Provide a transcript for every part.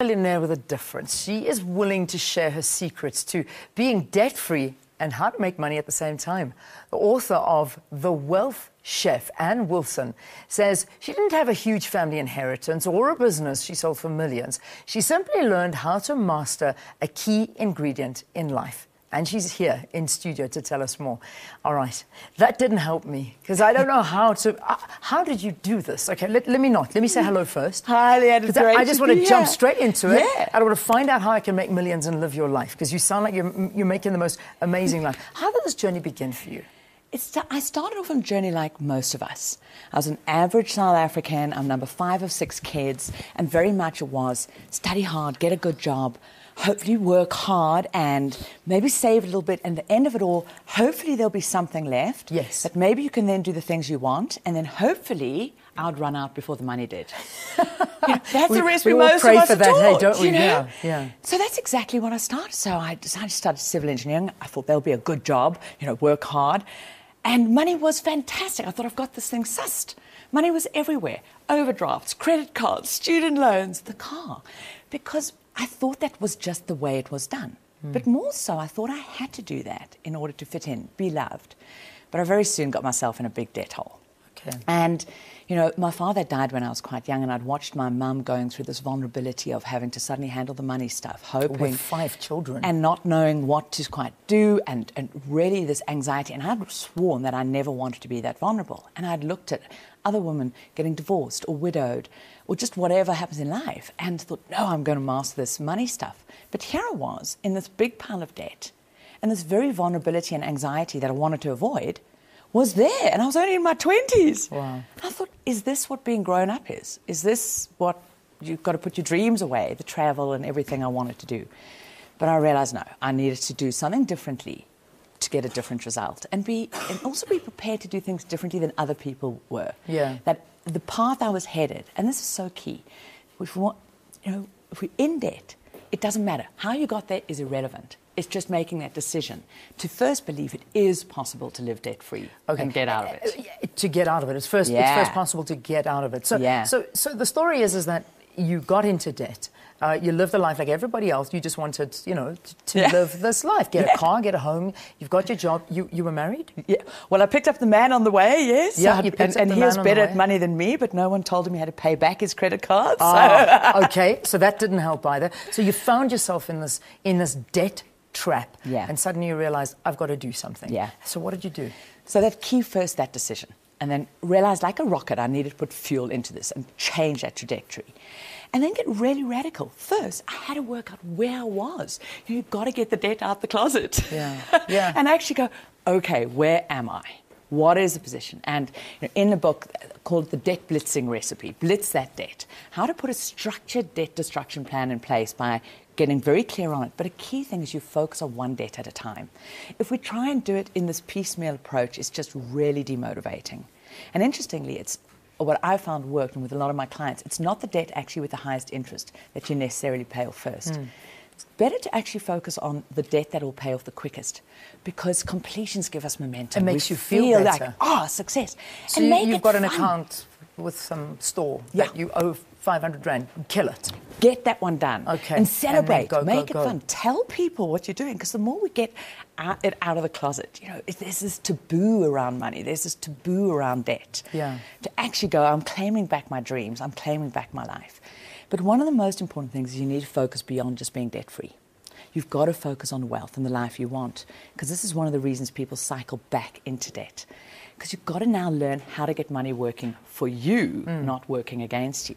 Millionaire with a difference. She is willing to share her secrets to being debt-free and how to make money at the same time. The author of The Wealth Chef, Ann Wilson, says she didn't have a huge family inheritance or a business she sold for millions. She simply learned how to master a key ingredient in life. And she's here in studio to tell us more. All right, that didn't help me because I don't know how to. How did you do this? Okay, let me say hello first. Hi, Leanne. It's great I just want to jump straight into it. Yeah. I want to find out how I can make millions and live your life because you sound like you're making the most amazing life. How did this journey begin for you? I started off on a journey like most of us. I was an average South African. I'm number 5 of 6 kids, and very much it was study hard, get a good job, hopefully work hard, and maybe save a little bit. And at the end of it all, hopefully there'll be something left. Yes. That maybe you can then do the things you want, and then hopefully I'd run out before the money did. That's the recipe most of us are taught, hey, don't we? You know? Yeah. So that's exactly what I started. So I decided to start civil engineering. I thought there'll be a good job, work hard. And money was fantastic. I thought, I've got this thing sussed. Money was everywhere. Overdrafts, credit cards, student loans, the car. Because I thought that was just the way it was done. But more so, I thought I had to do that in order to fit in, be loved. But I very soon got myself in a big debt hole. Okay. And, my father died when I was quite young, and I'd watched my mum going through this vulnerability of having to suddenly handle the money stuff, hoping... With 5 children. And not knowing what to quite do, and really this anxiety. And I'd sworn that I never wanted to be that vulnerable. And I'd looked at other women getting divorced or widowed or just whatever happens in life and thought, no, I'm going to master this money stuff. But here I was in this big pile of debt, and this very vulnerability and anxiety that I wanted to avoid was there, and I was only in my 20s. Wow. And I thought, is this what being grown up is? Is this what you've got to put your dreams away, the travel and everything I wanted to do? But I realised, no, I needed to do something differently to get a different result, and also be prepared to do things differently than other people were. Yeah. That the path I was headed, and this is so key, if we're in debt, it doesn't matter. How you got there is irrelevant. It's just making that decision to first believe it is possible to live debt-free and get out of it. To get out of it. It's first possible to get out of it. So the story is that you got into debt. You lived a life like everybody else. You just wanted, to live this life. Get a car, get a home. You've got your job. You were married? Yeah. Well, I picked up the man on the way, yes. Yeah, you picked up and the he man was on better the way. at money than me, but no one told him he had to pay back his credit cards. Okay. So that didn't help either. So you found yourself in this debt trap. Yeah. And suddenly you realized, I've got to do something. Yeah. So what did you do? So that decision. And then realised like a rocket I needed to put fuel into this and change that trajectory. And then get really radical. First, I had to work out where I was. You've got to get the debt out the closet. Yeah. And actually go, okay, where am I? What is the position? And in the book called The Debt Blitzing Recipe, blitz that debt. How to put a structured debt destruction plan in place by getting very clear on it. But a key thing is you focus on one debt at a time. If we try and do it in this piecemeal approach, it's just really demotivating. And interestingly, it's what I found worked, and with a lot of my clients, it's not the debt actually with the highest interest that you necessarily pay off first. It's better to actually focus on the debt that will pay off the quickest, because completions give us momentum. It makes you feel better. Like, success. So and you've got an account with some store that you owe 500 Rand. Kill it. Get that one done. Okay. And celebrate. And Make it fun. Tell people what you're doing, because the more we get it out of the closet, there's this taboo around money. There's this taboo around debt. Yeah. To actually go, I'm claiming back my dreams. I'm claiming back my life. But one of the most important things is you need to focus beyond just being debt-free. You've got to focus on wealth and the life you want, because this is one of the reasons people cycle back into debt. Because you've got to now learn how to get money working for you, not working against you.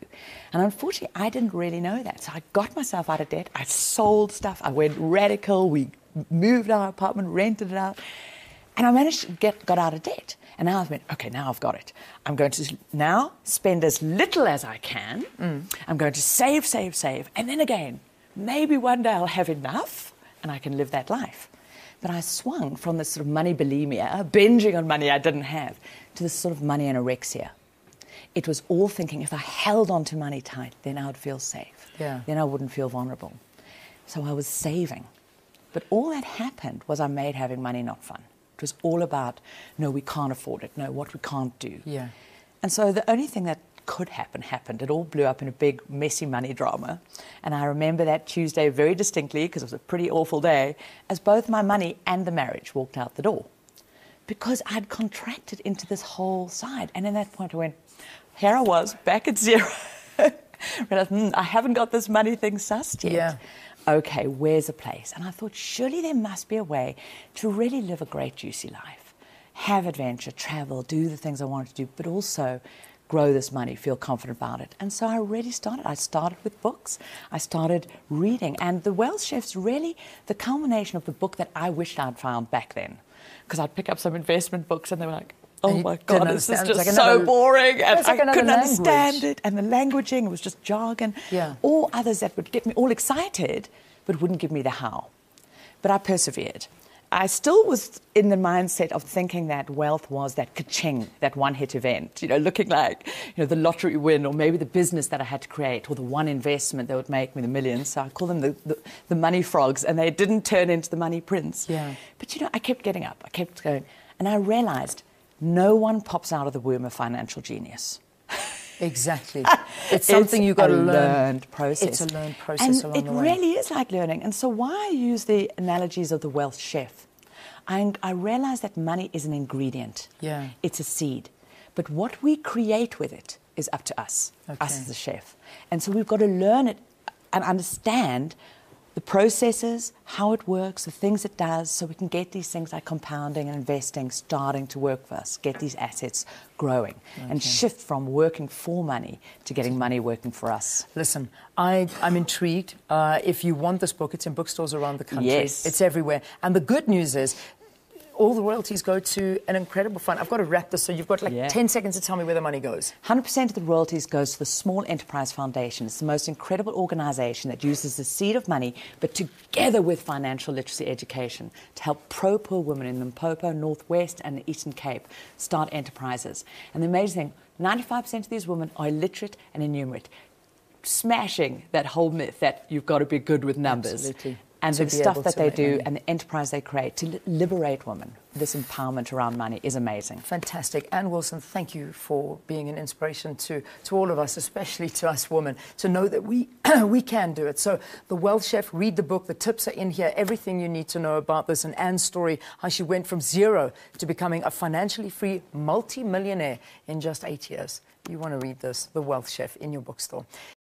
And unfortunately, I didn't really know that. So I got myself out of debt. I sold stuff. I went radical. We moved our apartment, rented it out. And I managed to got out of debt. And now I've been, okay, now I've got it. I'm going to now spend as little as I can. I'm going to save. And then again, maybe one day I'll have enough and I can live that life. But I swung from this sort of money bulimia, binging on money I didn't have, to this sort of money anorexia. It was all thinking, if I held on to money tight, then I would feel safe. Yeah. Then I wouldn't feel vulnerable. So I was saving. But all that happened was I made having money not fun. It was all about, no, we can't afford it. No, what we can't do. Yeah. And so the only thing that could happen happened. It all blew up in a big, messy money drama. And I remember that Tuesday very distinctly, because it was a pretty awful day, as both my money and the marriage walked out the door. Because I'd contracted into this whole side. And in that point I went, here I was, back at zero. Realized, I haven't got this money thing sussed yet. Yeah. Okay, where's a place? And I thought, surely there must be a way to really live a great, juicy life. Have adventure, travel, do the things I wanted to do, but also grow this money, feel confident about it. And so I really started. I started with books. I started reading. And The Wealth Chef's really the culmination of the book that I wished I'd found back then. Because I'd pick up some investment books and they were like, oh my God, this is just so boring. And I couldn't understand it. And the languaging, it was just jargon. Yeah. Or others that would get me all excited, but wouldn't give me the how. But I persevered. I still was in the mindset of thinking that wealth was that ka-ching, that one-hit event, looking like, the lottery win, or maybe the business that I had to create, or the one investment that would make me the millions. So I call them the money frogs, and they didn't turn into the money prince. Yeah. But, I kept getting up, I kept going, and I realized no one pops out of the womb a financial genius. Exactly. It's something you've got to learn. It's a learned process. It's a learned process along the way. And it really is like learning. And so why I use the analogies of the wealth chef? I realize that money is an ingredient. Yeah. It's a seed. But what we create with it is up to us, us as the chef. And so we've got to learn it and understand the processes, how it works, the things it does, so we can get these things like compounding and investing starting to work for us, get these assets growing, and shift from working for money to getting money working for us. Listen, I'm intrigued. If you want this book, it's in bookstores around the country. Yes. It's everywhere. And the good news is, all the royalties go to an incredible fund. I've got to wrap this, so you've got 10 seconds to tell me where the money goes. 100% of the royalties goes to the Small Enterprise Foundation. It's the most incredible organisation that uses the seed of money, but together with financial literacy education, to help pro-poor women in Limpopo, Northwest and the Eastern Cape start enterprises. And the amazing thing, 95% of these women are illiterate and innumerate, smashing that whole myth that you've got to be good with numbers. Absolutely. And the stuff that they do and the enterprise they create to liberate women, this empowerment around money is amazing. Fantastic. Anne Wilson, thank you for being an inspiration to all of us, especially to us women, to know that we can do it. So The Wealth Chef, read the book. The tips are in here. Everything you need to know about this, and Anne's story, how she went from zero to becoming a financially free multi-millionaire in just 8 years. You want to read this, The Wealth Chef, in your bookstore.